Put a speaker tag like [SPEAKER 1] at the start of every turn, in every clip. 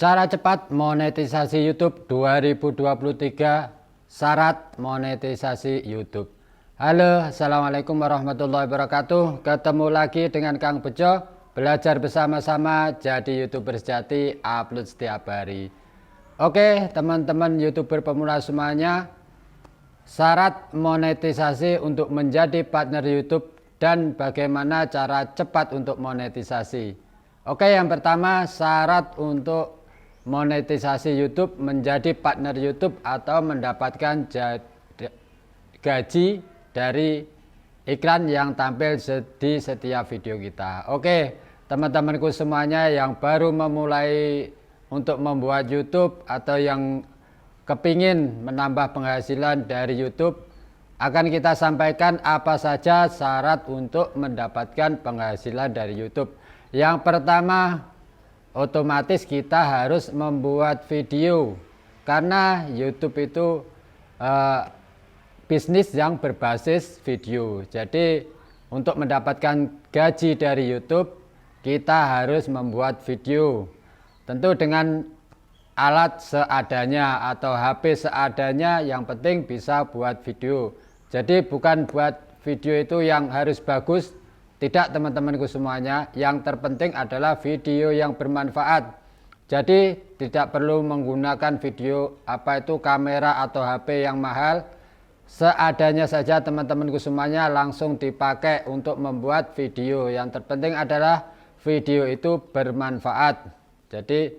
[SPEAKER 1] Cara cepat monetisasi YouTube 2023, syarat monetisasi YouTube. Halo, assalamualaikum warahmatullahi wabarakatuh. Ketemu lagi dengan Kang Bejo, belajar bersama-sama jadi YouTuber sejati, upload setiap hari. Oke, teman-teman YouTuber pemula semuanya, syarat monetisasi untuk menjadi partner YouTube dan bagaimana cara cepat untuk monetisasi. Oke, yang pertama syarat untuk monetisasi YouTube menjadi partner YouTube atau mendapatkan gaji dari iklan yang tampil di setiap video kita. Oke, teman-temanku semuanya yang baru memulai untuk membuat YouTube atau yang kepingin menambah penghasilan dari YouTube, akan kita sampaikan apa saja syarat untuk mendapatkan penghasilan dari YouTube. Yang pertama, otomatis kita harus membuat video, karena YouTube itu bisnis yang berbasis video. Jadi untuk mendapatkan gaji dari YouTube, kita harus membuat video. Tentu dengan alat seadanya atau HP seadanya, yang penting bisa buat video. Jadi bukan buat video itu yang harus bagus, tidak teman-temanku semuanya. Yang terpenting adalah video yang bermanfaat. Jadi tidak perlu menggunakan video kamera atau HP yang mahal. Seadanya saja teman-temanku semuanya langsung dipakai untuk membuat video. Yang terpenting adalah video itu bermanfaat. Jadi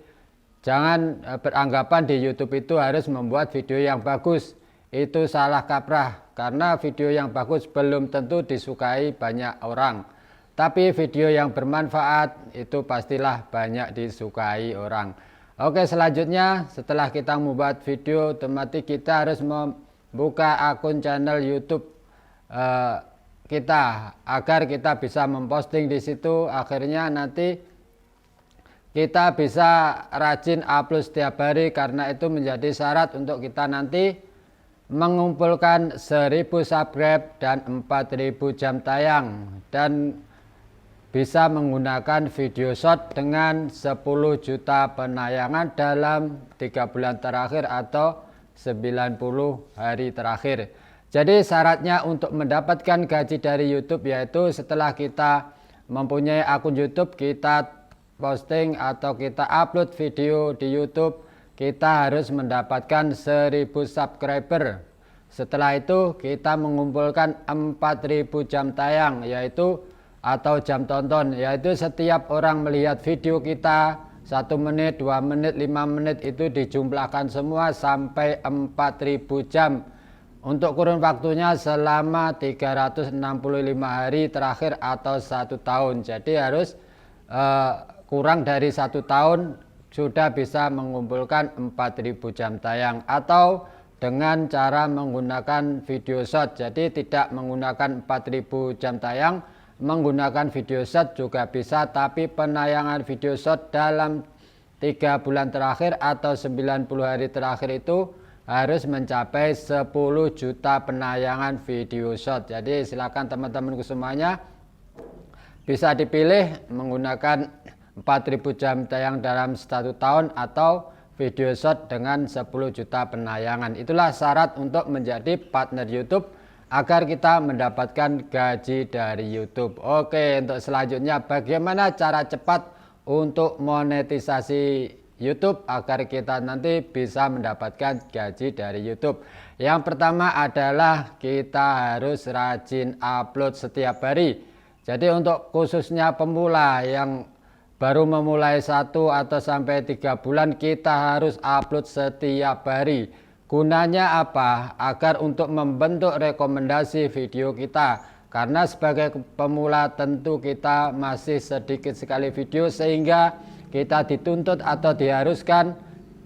[SPEAKER 1] jangan beranggapan di YouTube itu harus membuat video yang bagus. Itu salah kaprah, karena video yang bagus belum tentu disukai banyak orang. Tapi video yang bermanfaat itu pastilah banyak disukai orang. Oke, selanjutnya setelah kita membuat video, otomatis kita harus membuka akun channel YouTube kita agar kita bisa memposting di situ. Akhirnya nanti kita bisa rajin upload setiap hari, karena itu menjadi syarat untuk kita nanti mengumpulkan 1000 subscribe dan 4000 jam tayang, dan bisa menggunakan video short dengan 10 juta penayangan dalam 3 bulan terakhir atau 90 hari terakhir. Jadi syaratnya untuk mendapatkan gaji dari YouTube yaitu setelah kita mempunyai akun YouTube, kita posting atau kita upload video di YouTube, kita harus mendapatkan 1000 subscriber. Setelah itu kita mengumpulkan 4000 jam tayang atau jam tonton, yaitu setiap orang melihat video kita 1 menit, 2 menit, 5 menit itu dijumlahkan semua sampai 4000 jam untuk kurun waktunya selama 365 hari terakhir atau 1 tahun. Jadi harus kurang dari 1 tahun sudah bisa mengumpulkan 4000 jam tayang, atau dengan cara menggunakan video short. Jadi tidak menggunakan 4000 jam tayang, menggunakan video short juga bisa, tapi penayangan video short dalam 3 bulan terakhir atau 90 hari terakhir itu harus mencapai 10 juta penayangan video short. Jadi silakan teman-temanku semuanya bisa dipilih menggunakan 4000 jam tayang dalam 1 tahun atau video short dengan 10 juta penayangan. Itulah syarat untuk menjadi partner YouTube agar kita mendapatkan gaji dari YouTube. Oke, untuk selanjutnya bagaimana cara cepat untuk monetisasi YouTube agar kita nanti bisa mendapatkan gaji dari YouTube. Yang pertama adalah kita harus rajin upload setiap hari. Jadi untuk khususnya pemula yang baru memulai 1 atau sampai 3 bulan, kita harus upload setiap hari. Gunanya apa? Agar untuk membentuk rekomendasi video kita. Karena sebagai pemula tentu kita masih sedikit sekali video, sehingga kita dituntut atau diharuskan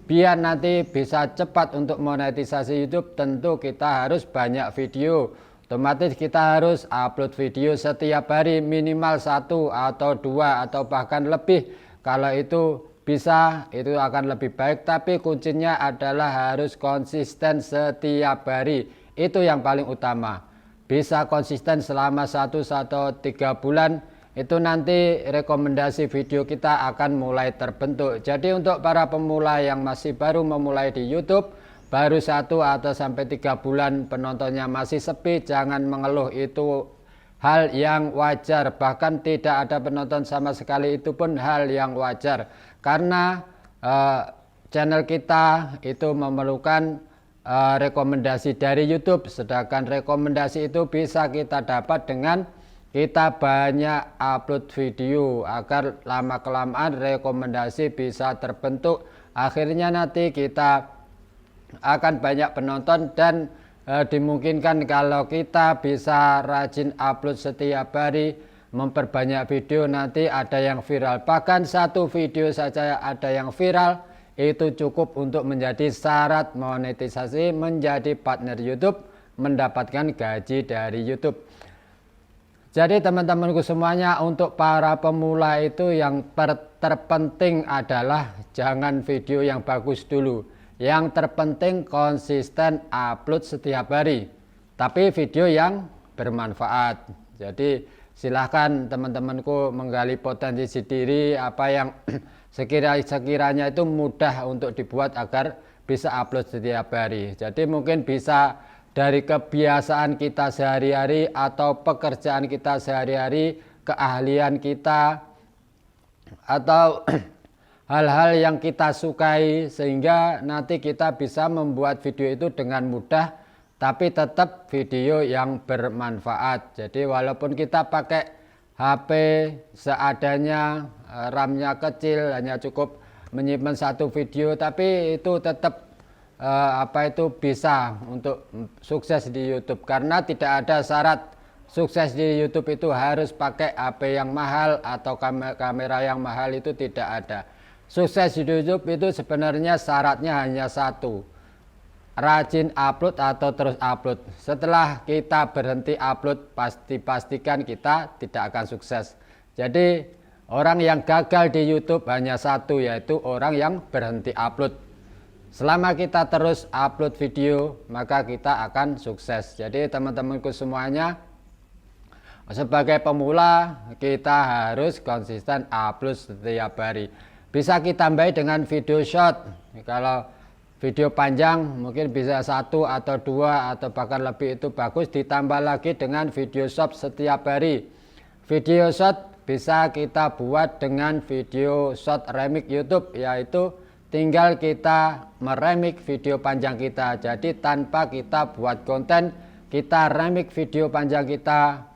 [SPEAKER 1] biar nanti bisa cepat untuk monetisasi YouTube, tentu kita harus banyak video. Otomatis kita harus upload video setiap hari, minimal 1 atau 2 atau bahkan lebih. Kalau itu bisa, itu akan lebih baik, tapi kuncinya adalah harus konsisten setiap hari. Itu yang paling utama. Bisa konsisten selama 1 atau 3 bulan, itu nanti rekomendasi video kita akan mulai terbentuk. Jadi untuk para pemula yang masih baru memulai di YouTube, baru 1 atau sampai 3 bulan penontonnya masih sepi, jangan mengeluh, itu hal yang wajar. Bahkan tidak ada penonton sama sekali, itu pun hal yang wajar. Karena channel kita itu memerlukan rekomendasi dari YouTube, sedangkan rekomendasi itu bisa kita dapat dengan kita banyak upload video, agar lama-kelamaan rekomendasi bisa terbentuk. Akhirnya nanti kita akan banyak penonton dan dimungkinkan kalau kita bisa rajin upload setiap hari, memperbanyak video, nanti ada yang viral. Bahkan 1 video saja ada yang viral, itu cukup untuk menjadi syarat monetisasi, menjadi partner YouTube, mendapatkan gaji dari YouTube. Jadi teman-temanku semuanya, untuk para pemula itu yang terpenting adalah jangan video yang bagus dulu. Yang terpenting konsisten upload setiap hari, tapi video yang bermanfaat. Jadi silahkan teman-temanku menggali potensi diri, apa yang sekiranya itu mudah untuk dibuat agar bisa upload setiap hari. Jadi mungkin bisa dari kebiasaan kita sehari-hari atau pekerjaan kita sehari-hari, keahlian kita, atau hal-hal yang kita sukai, sehingga nanti kita bisa membuat video itu dengan mudah, tapi tetap video yang bermanfaat. Jadi walaupun kita pakai HP seadanya, RAM-nya kecil, hanya cukup menyimpan 1 video, tapi itu tetap bisa untuk sukses di YouTube. Karena tidak ada syarat sukses di YouTube itu harus pakai HP yang mahal atau kamera yang mahal, itu tidak ada. Sukses di YouTube itu sebenarnya syaratnya hanya 1, rajin upload atau terus upload. Setelah kita berhenti upload, pastikan kita tidak akan sukses. Jadi orang yang gagal di YouTube hanya 1, yaitu orang yang berhenti upload. Selama kita terus upload video, maka kita akan sukses. Jadi teman-temanku semuanya, sebagai pemula kita harus konsisten upload setiap hari. Bisa kita tambahi dengan video short. Kalau video panjang mungkin bisa 1 atau 2 atau bahkan lebih, itu bagus. Ditambah lagi dengan video short setiap hari. Video short bisa kita buat dengan video short remix YouTube, yaitu tinggal kita meremik video panjang kita. Jadi tanpa kita buat konten, kita remik video panjang kita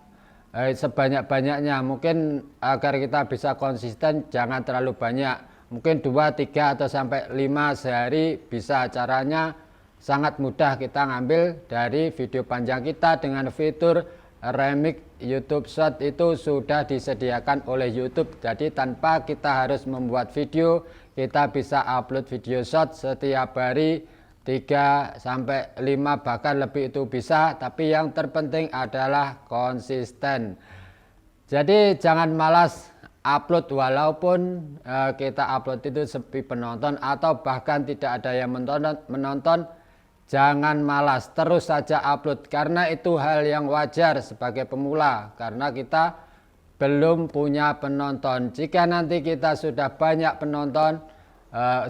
[SPEAKER 1] sebanyak-banyaknya. Mungkin agar kita bisa konsisten, jangan terlalu banyak. Mungkin 2, 3 atau sampai 5 sehari bisa. Caranya sangat mudah, kita ngambil dari video panjang kita dengan fitur remix YouTube Short, itu sudah disediakan oleh YouTube. Jadi tanpa kita harus membuat video, kita bisa upload video short setiap hari, 3 sampai 5 bahkan lebih itu bisa. Tapi yang terpenting adalah konsisten. Jadi jangan malas upload, walaupun kita upload itu sepi penonton atau bahkan tidak ada yang menonton. Jangan malas, terus saja upload, karena itu hal yang wajar sebagai pemula, karena kita belum punya penonton. Jika nanti kita sudah banyak penonton,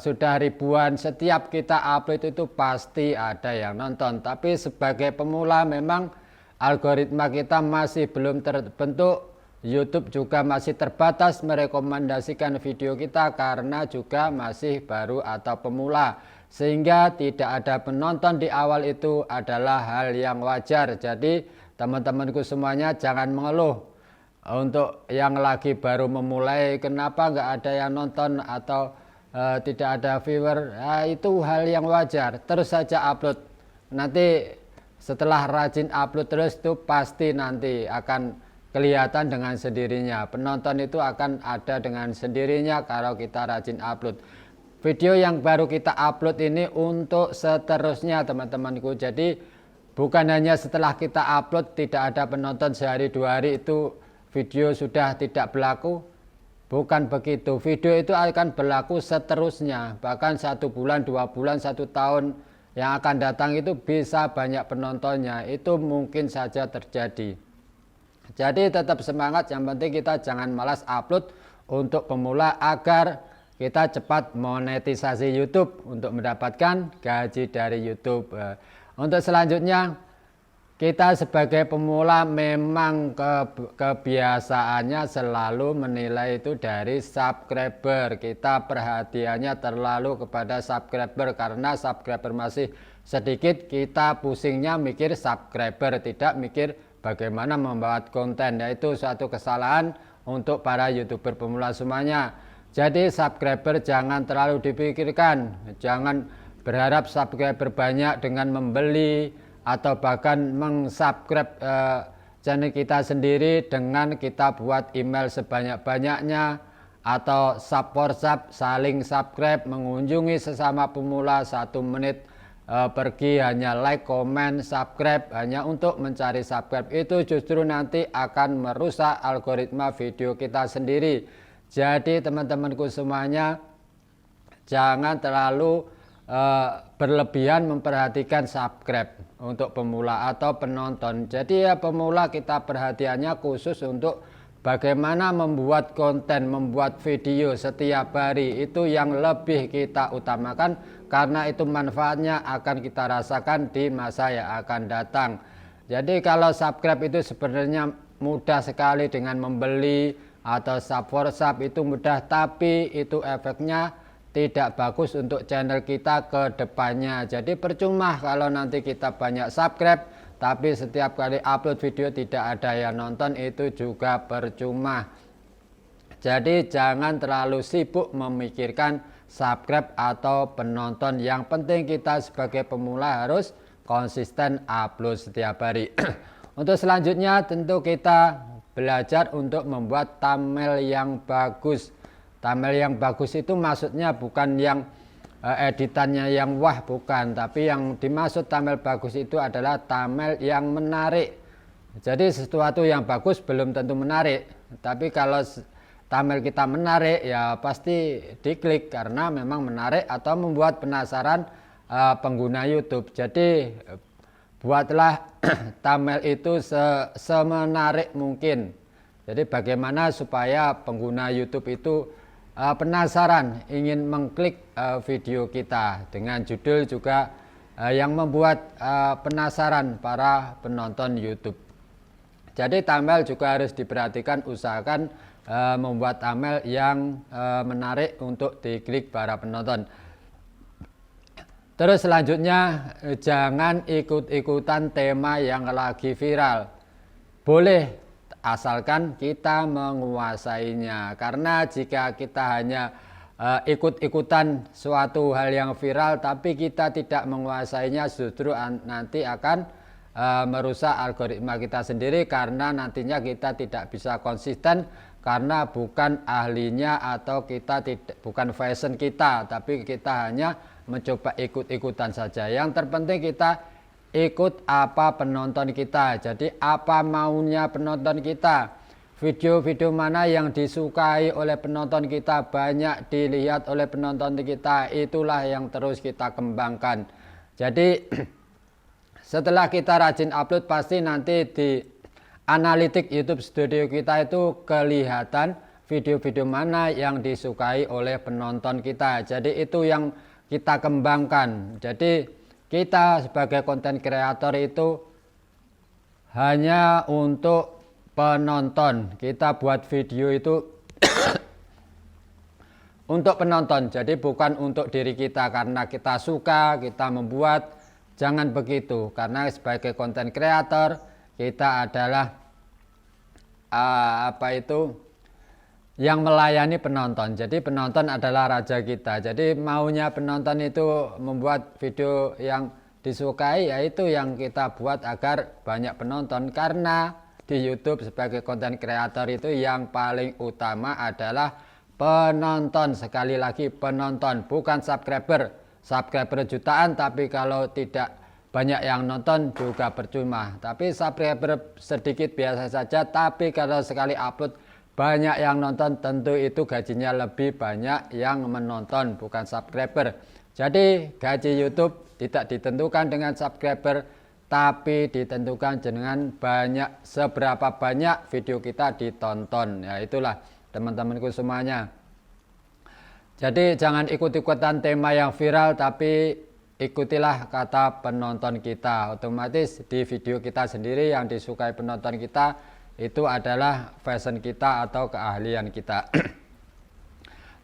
[SPEAKER 1] sudah ribuan, setiap kita upload itu pasti ada yang nonton. Tapi sebagai pemula memang algoritma kita masih belum terbentuk. YouTube juga masih terbatas merekomendasikan video kita karena juga masih baru atau pemula. Sehingga tidak ada penonton di awal itu adalah hal yang wajar. Jadi teman-temanku semuanya jangan mengeluh. Untuk yang lagi baru memulai, kenapa nggak ada yang nonton atau tidak ada viewer, itu hal yang wajar. Terus saja upload. Nanti setelah rajin upload terus, itu pasti nanti akan kelihatan dengan sendirinya. Penonton itu akan ada dengan sendirinya kalau kita rajin upload. Video yang baru kita upload ini untuk seterusnya teman-temanku. Jadi bukan hanya setelah kita upload tidak ada penonton sehari 2 hari itu video sudah tidak berlaku. Bukan begitu. Video itu akan berlaku seterusnya. Bahkan 1 bulan, 2 bulan, 1 tahun yang akan datang itu bisa banyak penontonnya. Itu mungkin saja terjadi. Jadi tetap semangat, yang penting kita jangan malas upload untuk pemula agar kita cepat monetisasi YouTube untuk mendapatkan gaji dari YouTube. Untuk selanjutnya, kita sebagai pemula memang kebiasaannya selalu menilai itu dari subscriber. Kita perhatiannya terlalu kepada subscriber karena subscriber masih sedikit, kita pusingnya mikir subscriber, tidak mikir bagaimana membuat konten. Yaitu suatu kesalahan untuk para YouTuber pemula semuanya. Jadi subscriber jangan terlalu dipikirkan, jangan berharap subscriber banyak dengan membeli atau bahkan mengsubscribe channel kita sendiri dengan kita buat email sebanyak-banyaknya, atau sub for sub, saling subscribe, mengunjungi sesama pemula 1 menit pergi hanya like, komen, subscribe hanya untuk mencari subscribe. Itu justru nanti akan merusak algoritma video kita sendiri. Jadi teman-temanku semuanya, jangan terlalu berlebihan memperhatikan subscribe untuk pemula atau penonton. Jadi ya pemula kita perhatiannya khusus untuk bagaimana membuat konten, membuat video setiap hari. Itu yang lebih kita utamakan karena itu manfaatnya akan kita rasakan di masa yang akan datang. Jadi kalau subscribe itu sebenarnya mudah sekali dengan membeli atau sub for sub itu mudah, tapi itu efeknya tidak bagus untuk channel kita ke depannya. Jadi percuma kalau nanti kita banyak subscribe tapi setiap kali upload video tidak ada yang nonton, itu juga percuma. Jadi jangan terlalu sibuk memikirkan subscribe atau penonton. Yang penting kita sebagai pemula harus konsisten upload setiap hari. Untuk selanjutnya tentu kita belajar untuk membuat thumbnail yang bagus. Thumbnail yang bagus itu maksudnya bukan yang editannya yang wah, bukan, tapi yang dimaksud thumbnail bagus itu adalah thumbnail yang menarik. Jadi sesuatu yang bagus belum tentu menarik, tapi kalau thumbnail kita menarik ya pasti diklik karena memang menarik atau membuat penasaran pengguna YouTube. Jadi buatlah thumbnail itu semenarik mungkin. Jadi bagaimana supaya pengguna YouTube itu penasaran, ingin mengklik video kita, dengan judul juga yang membuat penasaran para penonton YouTube. Jadi thumbnail juga harus diperhatikan, usahakan membuat thumbnail yang menarik untuk diklik para penonton. Terus selanjutnya, jangan ikut-ikutan tema yang lagi viral. Boleh, asalkan kita menguasainya. Karena jika kita hanya ikut-ikutan suatu hal yang viral tapi kita tidak menguasainya, justru nanti akan merusak algoritma kita sendiri, karena nantinya kita tidak bisa konsisten karena bukan ahlinya atau kita bukan fashion kita, tapi kita hanya mencoba ikut-ikutan saja. Yang terpenting kita ikut apa penonton kita. Jadi apa maunya penonton kita, video-video mana yang disukai oleh penonton kita, banyak dilihat oleh penonton kita, itulah yang terus kita kembangkan. Jadi setelah kita rajin upload, pasti nanti di analitik YouTube Studio kita itu kelihatan video-video mana yang disukai oleh penonton kita. Jadi itu yang kita kembangkan. Jadi kita sebagai konten kreator itu hanya untuk penonton. Kita buat video itu untuk penonton. Jadi bukan untuk diri kita karena kita suka, kita membuat. Jangan begitu. Karena sebagai konten kreator kita adalah yang melayani penonton. Jadi penonton adalah raja kita. Jadi maunya penonton itu membuat video yang disukai, yaitu yang kita buat agar banyak penonton. Karena di YouTube sebagai konten kreator itu yang paling utama adalah penonton. Sekali lagi penonton, bukan subscriber. Subscriber jutaan tapi kalau tidak banyak yang nonton juga percuma. Tapi subscriber sedikit biasa saja, tapi kalau sekali upload banyak yang nonton, tentu itu gajinya lebih banyak yang menonton, bukan subscriber. Jadi gaji YouTube tidak ditentukan dengan subscriber, tapi ditentukan dengan seberapa banyak video kita ditonton. Ya itulah teman-temanku semuanya. Jadi jangan ikut-ikutan tema yang viral, tapi ikutilah kata penonton kita. Otomatis di video kita sendiri yang disukai penonton kita itu adalah fashion kita atau keahlian kita.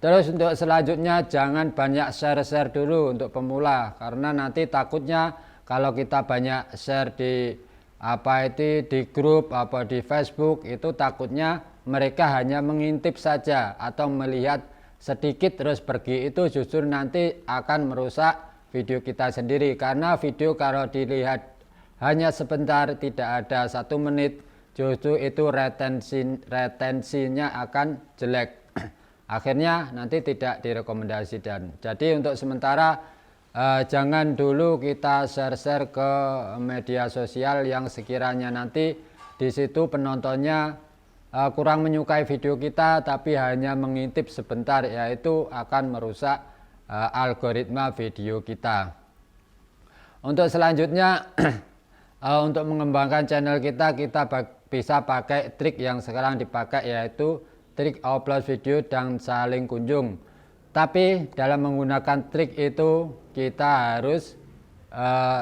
[SPEAKER 1] Terus untuk selanjutnya jangan banyak share-share dulu untuk pemula, karena nanti takutnya kalau kita banyak share di di grup apa di Facebook, itu takutnya mereka hanya mengintip saja atau melihat sedikit terus pergi, itu justru nanti akan merusak video kita sendiri. Karena video kalau dilihat hanya sebentar, tidak ada 1 menit, justru itu retensinya akan jelek. Akhirnya nanti tidak direkomendasikan. Jadi untuk sementara jangan dulu kita share-share ke media sosial yang sekiranya nanti di situ penontonnya kurang menyukai video kita, tapi hanya mengintip sebentar, yaitu akan merusak algoritma video kita. Untuk selanjutnya untuk mengembangkan channel kita bisa pakai trik yang sekarang dipakai, yaitu trik upload video dan saling kunjung. Tapi dalam menggunakan trik itu kita harus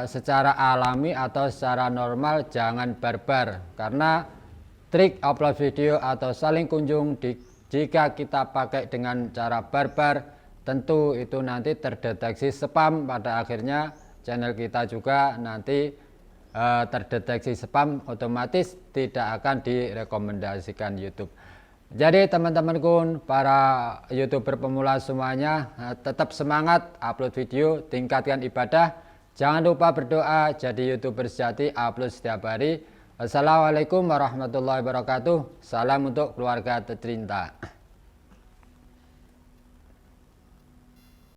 [SPEAKER 1] secara alami atau secara normal, jangan barbar. Karena trik upload video atau saling kunjung jika kita pakai dengan cara barbar, tentu itu nanti terdeteksi spam. Pada akhirnya channel kita juga nanti terdeteksi spam, otomatis tidak akan direkomendasikan YouTube. Jadi teman-temanku, para YouTuber pemula semuanya, tetap semangat upload video, tingkatkan ibadah, jangan lupa berdoa, jadi YouTuber sejati, upload setiap hari. Assalamualaikum warahmatullahi wabarakatuh. Salam untuk keluarga tercinta.